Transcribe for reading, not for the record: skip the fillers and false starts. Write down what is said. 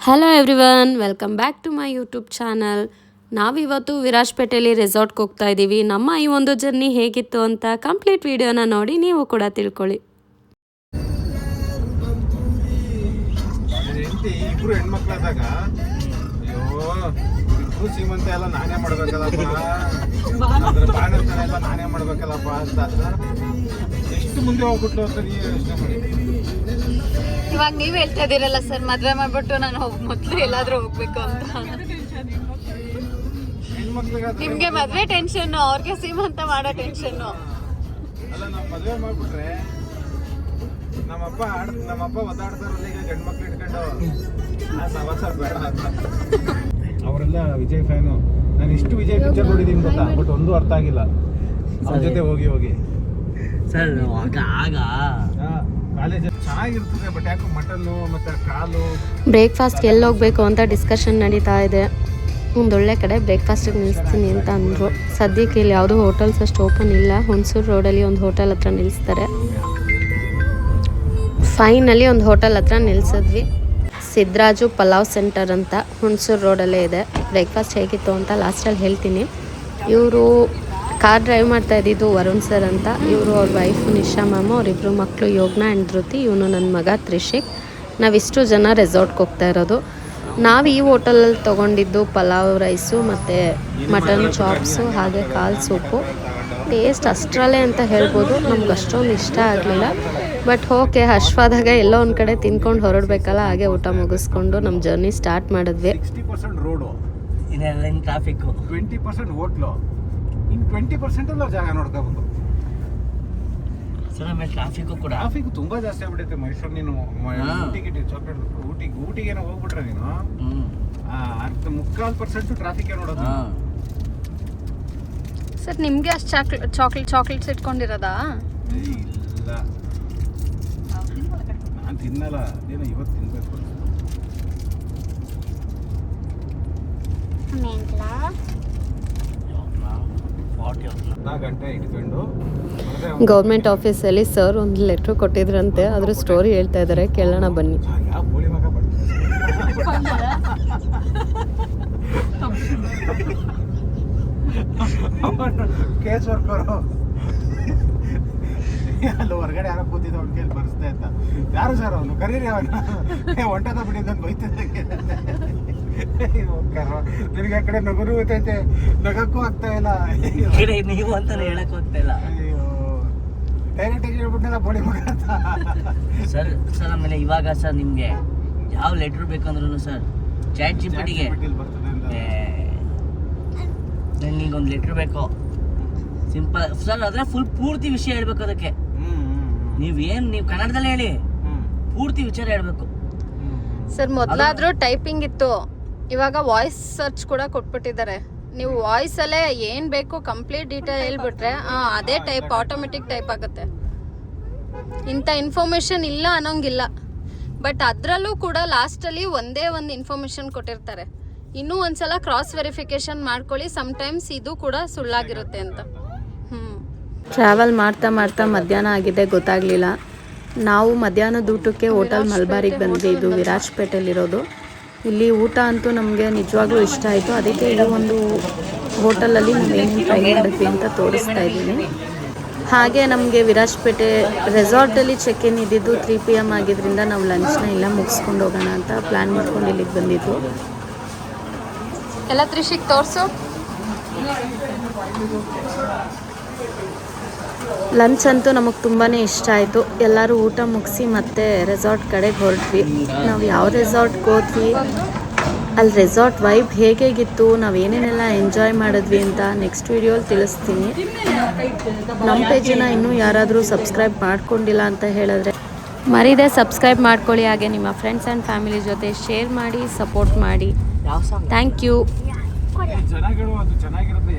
Hello everyone, welcome back to my YouTube channel. ನಾವಿವತ್ತು ವಿರಾಜಪೇಟೆಯಲ್ಲಿ ರೆಸಾರ್ಟ್ಗೆ ಹೋಗ್ತಾ ಇದ್ದೀವಿ. ನಮ್ಮ ಈ ಒಂದು ಜರ್ನಿ ಹೇಗಿತ್ತು ಅಂತ ಕಂಪ್ಲೀಟ್ ವಿಡಿಯೋನ ನೋಡಿ ನೀವು ಕೂಡ ತಿಳ್ಕೊಳ್ಳಿ. ಇಬ್ರು ಹೆಣ್ಮಕ್ಳಾದಾಗ ಸೀಮಂತ ಎಲ್ಲ ನಾನೇ ಮಾಡ್ಬೇಕಲ್ಲಪ್ಪ, ಎಲ್ಲ ನಾನೇ ಮಾಡ್ಬೇಕಲ್ಲಪ್ಪ ಅಂತ ಎಷ್ಟು ಮುಂದೆ ಹೋಗ್ಬಿಟ್ಲು ಅಂತ ನೀವು ಯೋಚನೆ ಮಾಡಿ. ಇವಾಗ ನೀವ್ ಹೇಳ್ತಾ ಇದೀರಲ್ಲ ಸರ್, ಮದ್ವೆ ಮಾಡ್ಬಿಟ್ಟು ನಾನು ಮೊದ್ಲು ಎಲ್ಲಾದ್ರೂ ಹೋಗ್ಬೇಕು ಅಂತ. ನಿಮ್ಗೆ ಮದ್ವೆ ಟೆನ್ಷನ್, ಅವ್ರಿಗೆ ಸೀಮಂತ ಮಾಡೋ ಟೆನ್ಷನ್. ಅಲ್ಲ, ನಾವು ಮದ್ವೆ ಮಾಡ್ಬಿಟ್ರೆ ನಮ್ಮಪ್ಪ ಒದ್ದಾಡ್ತಾರಲ್ಲ ಈಗ ಗಂಡ್ಮಕ್ಳು ಇಟ್ಕೊಂಡು ಸವಾಸ ಬೇಡ ಅಂತ. ಅವರೆಲ್ಲ ವಿಜಯ್ ಫ್ಯಾನು. ನಾನು ಇಷ್ಟು ವಿಜಯ್ ಪಿಕ್ಚರ್ ನೋಡಿದೀನಿ ಗೊತ್ತಾ, ಬಟ್ ಒಂದು ಅರ್ಥ ಆಗಿಲ್ಲ ಅವ್ರ ಜೊತೆ ಹೋಗಿ ಸರ್. ಆಗ ಕಾಲೇಜ್ ಚೆನ್ನಾಗಿರ್ತದೆ, ಬಟ್ ಯಾಕೋ ಮಟನ್ನು ಮತ್ತೆ ಕಾಲು. ಬ್ರೇಕ್ಫಾಸ್ಟ್ಗೆ ಎಲ್ಲಿ ಹೋಗಬೇಕು ಅಂತ ಡಿಸ್ಕಷನ್ ನಡೀತಾ ಇದೆ. ಒಂದೊಳ್ಳೆ ಕಡೆ ಬ್ರೇಕ್ಫಾಸ್ಟಿಗೆ ನಿಲ್ಲಿಸ್ತೀನಿ ಅಂತ ಅಂದರು. ಸದ್ಯಕ್ಕೆ ಇಲ್ಲಿ ಯಾವುದೂ ಹೋಟೆಲ್ಸ್ ಅಷ್ಟು ಓಪನ್ ಇಲ್ಲ. ಹುಣಸೂರು ರೋಡಲ್ಲಿ ಒಂದು ಹೋಟೆಲ್ ಹತ್ರ ನಿಲ್ಲಿಸ್ತಾರೆ. ಫೈನಲಿ ಒಂದು ಹೋಟೆಲ್ ಹತ್ರ ನಿಲ್ಲಿಸಿದ್ವಿ. ಸಿದ್ಧರಾಜು ಪಲಾವ್ ಸೆಂಟರ್ ಅಂತ ಹುಣಸೂರು ರೋಡಲ್ಲೇ ಇದೆ. ಬ್ರೇಕ್ಫಾಸ್ಟ್ ಹೇಗಿತ್ತು ಅಂತ ಲಾಸ್ಟಲ್ಲಿ ಹೇಳ್ತೀನಿ. ಇವರು ಕಾರ್ ಡ್ರೈವ್ ಮಾಡ್ತಾ ಇದ್ದಿದ್ದು ವರುಣ್ ಸರ್ ಅಂತ. ಇವರು ಅವ್ರ ವೈಫು ನಿಶಾ ಮ್ಯಾಮು, ಅವರಿಬ್ಬರು ಮಕ್ಕಳು ಯೋಗ್ನ ಆ್ಯಂಡ್ ಧೃತಿ, ಇವನು ನನ್ನ ಮಗ ತ್ರಿಷಿಕ್. ನಾವಿಷ್ಟು ಜನ ರೆಸಾರ್ಟ್ಗೆ ಹೋಗ್ತಾ ಇರೋದು. ನಾವು ಈ ಹೋಟೆಲಲ್ಲಿ ತೊಗೊಂಡಿದ್ದು ಪಲಾವ್ ರೈಸು ಮತ್ತು ಮಟನ್ ಚಾಪ್ಸು ಹಾಗೆ ಕಾಲು ಸೂಪು. ಟೇಸ್ಟ್ ಅಷ್ಟರಲ್ಲೇ ಅಂತ ಹೇಳ್ಬೋದು. ನಮ್ಗೆ ಅಷ್ಟೊಂದು ಇಷ್ಟ ಆಗಲಿಲ್ಲ, ಬಟ್ ಓಕೆ, ಹಶ್ವಾದಾಗ ಎಲ್ಲೋ ಒಂದು ಕಡೆ ತಿನ್ಕೊಂಡು ಹೊರಡಬೇಕಲ್ಲ, ಹಾಗೆ ಊಟ ಮುಗಿಸ್ಕೊಂಡು ನಮ್ಮ ಜರ್ನಿ ಸ್ಟಾರ್ಟ್ ಮಾಡಿದ್ವಿ. 60% ರೋಡು, ಇನ್ನೆಲ್ಲ ಟ್ರಾಫಿಕ್ಕು, 20% ಹೋಟ್ಲು, ಇನ್ನು 20% ಎಲ್ಲ ಜಾಗ ನೋಡ್ಕೋಬೇಕು. ಸರ್ ಆಮೇಲೆ ಟ್ರಾಫಿಕ್ಕು ಕೂಡ, ಟ್ರಾಫಿಕ್ ತುಂಬಾ ಜಾಸ್ತಿ ಆಗ್ಬಿಟ್ಟೈತೆ ಮೈಸೂರು. ನೀನು ಊಟಿಗೇನೋ ಹೋಗ್ಬಿಟ್ರೆ ನೀನು 3/4% ಟ್ರಾಫಿಕ್ ನೋಡೋದು. ಸರ್ ನಿಮ್ಗೆ ಅಷ್ಟು ಚಾಕ್ಲೇಟ್ಸ್ ಇಟ್ಕೊಂಡಿರೋದಾ? ಇಲ್ಲ, ನಾನು ತಿನ್ನಲ್ಲ. ಅದೇನೋ ಇವತ್ತು ತಿನ್ಬೇಕು. 4 ಗಂಟೆ ಇಟ್ಕೊಂಡು ಗೌರ್ಮೆಂಟ್ ಆಫೀಸಲ್ಲಿ ಸರ್ ಒಂದು ಲೆಟ್ರ್ ಕೊಟ್ಟಿದ್ರಂತೆ, ಅದ್ರ ಸ್ಟೋರಿ ಹೇಳ್ತಾ ಇದ್ದಾರೆ, ಕೇಳೋಣ ಬನ್ನಿ. ಯಾವ ಬೋಳಿ ಮಗ ಕೇಸ್ ವರ್ಕರು ಅಲ್ಲಿ ಹೊರಗಡೆ ಯಾರೋ ಕೂತಿದ್ದ ಅವ್ನ ಕೇಳಿ ಬರ್ಸ್ತಾ ಇದ್ದ. ಯಾರು ಸರ್ ಅವನು, ಕರೀರಿ ಅವನು, ಹೊಂಟದ ಬಿಡಿದ ಬೈತಿದ್ದಕ್ಕೆ. ನಿನಗೆ ಆ ಕಡೆ ನಗರು ಹೋಗ್ತೈತೆ, ನಗಕ್ಕೂ ಆಗ್ತಾ ಇಲ್ಲ. ನೀವು ಅಂತಾನೆ ಹೇಳಕ್ ಹೋಗ್ತಾ ಇಲ್ಲ. ಅಯ್ಯೋ, ಡೈರೆಕ್ಟ್ ಆಗಿ ಹೇಳ್ಬಿಟ್ಟಲ್ಲ ಬೋಳಿ ಮಗ ಅಂತ. ಸರ್ ಸರ್ ಆಮೇಲೆ ಇವಾಗ ಸರ್ ನಿಮ್ಗೆ ಯಾವ ಲೆಟ್ರ್ ಬೇಕಂದ್ರೂ ಸರ್ ಚಾಟ್ ಜಿಪಿಟಿಗೆ ಬರ್ತದೆ ಅಂತ. ನಿಗೊಂದು ಲೆಟ್ರ್ ಬೇಕು, ಸಿಂಪಲ್ ಸರ್, ಅದ್ರ ಫುಲ್ ಪೂರ್ತಿ ವಿಷಯ ಹೇಳ್ಬೇಕು. ಅದಕ್ಕೆ ನೀವು ಕನ್ನಡದಲ್ಲೇ ಹೇಳಿ, ಪೂರ್ತಿ ವಿಚಾರ ಹೇಳ್ಬೇಕು. ಸರ್ ಮೊದಲಾದ್ರೂ ಟೈಪಿಂಗ್ ಇತ್ತು, ಇವಾಗ ವಾಯ್ಸ್ ಸರ್ಚ್ ಕೂಡ ಕೊಟ್ಬಿಟ್ಟಿದ್ದಾರೆ. ನೀವು ವಾಯ್ಸಲ್ಲೇ ಏನು ಬೇಕು ಕಂಪ್ಲೀಟ್ ಡೀಟೇಲ್ ಹೇಳ್ಬಿಟ್ರೆ ಅದೇ ಟೈಪ್ ಆಟೋಮೆಟಿಕ್ ಟೈಪ್ ಆಗುತ್ತೆ. ಇಂಥ ಇನ್ಫಾರ್ಮೇಷನ್ ಇಲ್ಲ ಅನ್ನೋಂಗಿಲ್ಲ, ಬಟ್ ಅದರಲ್ಲೂ ಕೂಡ ಲಾಸ್ಟಲ್ಲಿ ಒಂದೇ ಒಂದು ಇನ್ಫಾರ್ಮೇಷನ್ ಕೊಟ್ಟಿರ್ತಾರೆ. ಇನ್ನೂ ಒಂದ್ಸಲ ಕ್ರಾಸ್ ವೆರಿಫಿಕೇಶನ್ ಮಾಡ್ಕೊಳ್ಳಿ, ಸಮ್ಟೈಮ್ಸ್ ಇದು ಕೂಡ ಸುಳ್ಳಾಗಿರುತ್ತೆ ಅಂತ. ಟ್ರಾವೆಲ್ ಮಾಡ್ತಾ ಮಾಡ್ತಾ ಮಧ್ಯಾಹ್ನ ಆಗಿದೆ, ಗೊತ್ತಾಗಲಿಲ್ಲ. ನಾವು ಮಧ್ಯಾಹ್ನದ ಊಟಕ್ಕೆ ಹೋಟೆಲ್ ಮಲ್ಬಾರಿಗೆ ಬಂದ್ವಿ. ಇದು ವಿರಾಜಪೇಟೆಯಲ್ಲಿರೋದು. ಇಲ್ಲಿ ಊಟ ಅಂತೂ ನಮಗೆ ನಿಜವಾಗ್ಲೂ ಇಷ್ಟ ಆಯಿತು. ಅದಕ್ಕೆ ಇದು ಒಂದು ಹೋಟೆಲಲ್ಲಿ ನಾವೇನೇನು ಟ್ರೈ ಮಾಡಿದ್ವಿ ಅಂತ ತೋರಿಸ್ತಾ ಇದ್ದೀನಿ. ಹಾಗೆ ನಮಗೆ ವಿರಾಜಪೇಟೆ ರೆಸಾರ್ಟಲ್ಲಿ ಚೆಕ್ ಇನ್ ಇದ್ದಿದ್ದು 3 PM ಆಗಿದ್ದರಿಂದ ನಾವು ಲಂಚ್ನ ಇಲ್ಲ ಮುಗಿಸ್ಕೊಂಡು ಹೋಗೋಣ ಅಂತ ಪ್ಲ್ಯಾನ್ ಮಾಡ್ಕೊಂಡು ಇಲ್ಲಿಗೆ ಬಂದಿದ್ದು. ಎಲ್ಲ ತ್ರಿಷಿಕ್ ತೋರಿಸು. ಲಂಚ್ ಅಂತೂ ನಮಗೆ ತುಂಬಾ ಇಷ್ಟ ಆಯಿತು. ಎಲ್ಲರೂ ಊಟ ಮುಗಿಸಿ ಮತ್ತೆ ರೆಸಾರ್ಟ್ ಕಡೆಗೆ ಹೊರಟ್ವಿ. ನಾವು ಯಾವ ರೆಸಾರ್ಟ್ಗೆ ಹೋದ್ವಿ, ಅಲ್ಲಿ ರೆಸಾರ್ಟ್ ವೈಬ್ ಹೇಗಿತ್ತು, ನಾವೇನೇನೆಲ್ಲ ಎಂಜಾಯ್ ಮಾಡಿದ್ವಿ ಅಂತ ನೆಕ್ಸ್ಟ್ ವೀಡಿಯೋಲಿ ತಿಳಿಸ್ತೀನಿ. ನಮ್ಮ ಪೇಜನ್ನ ಇನ್ನೂ ಯಾರಾದರೂ ಸಬ್ಸ್ಕ್ರೈಬ್ ಮಾಡ್ಕೊಂಡಿಲ್ಲ ಅಂತ ಹೇಳಿದ್ರೆ ಮರೀದೆ ಸಬ್ಸ್ಕ್ರೈಬ್ ಮಾಡ್ಕೊಳ್ಳಿ. ಹಾಗೆ ನಿಮ್ಮ ಫ್ರೆಂಡ್ಸ್ ಆ್ಯಂಡ್ ಫ್ಯಾಮಿಲಿ ಜೊತೆ ಶೇರ್ ಮಾಡಿ, ಸಪೋರ್ಟ್ ಮಾಡಿ. Thank you. ಚೆನ್ನಾಗಿರುತ್ತೆ.